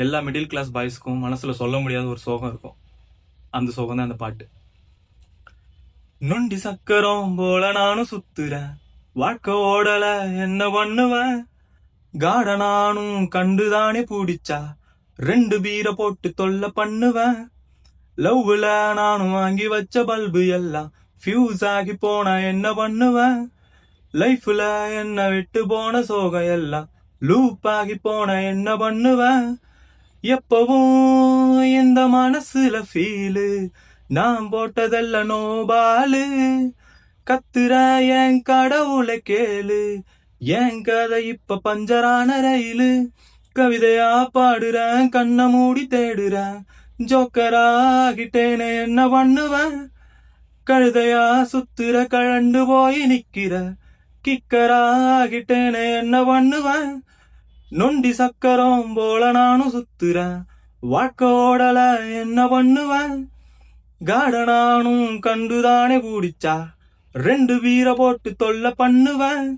எல்லா middle class பாய்ஸ்க்கும் மனசுல சொல்ல முடியாத ஒரு சோகம் இருக்கும். அந்த சோகம் தான் அந்த பாட்டு. நொண்டி சக்கரம் போல நானும் சுத்துறேன், வாழ்க்கை ஓடல என்ன பண்ணுவேன், காட நானும் கண்டுதானே பூடிச்சா 2 பீரை போட்டு தொல்லை பண்ணுவேன், லவ்ல நானும் வாங்கி வச்ச பல்பு எல்லாம் ஃபியூஸ் ஆகி போனா என்ன பண்ணுவேன், லைஃப்ல என்ன விட்டு போன சோகம் எல்லாம் லூப் ஆகி போன என்ன பண்ணுவேன், எப்பவும் இந்த மனசுல ஃபீலு நான் போட்டதல்ல நோபாலு, கத்துற என் கடவுளை கேளு, என் கதை இப்ப பஞ்சரான ரயிலு, கவிதையா பாடுறேன் கண்ண மூடி தேடுறேன், ஜோக்கராகிட்டேனே என்ன பண்ணுவேன், கழுதையா சுத்துற கழண்டு போய் நிக்கிற கிக்கராகிட்டேனே என்ன பண்ணுவேன், நொண்டி சக்கரம் போல நானும் சுத்துறேன், வாழ்க்கை ஓடல என்ன பண்ணுவேன், காட நானும் கண்டுதானே பூடிச்சா 2 பீரை போட்டு தொல்லை பண்ணுவேன்.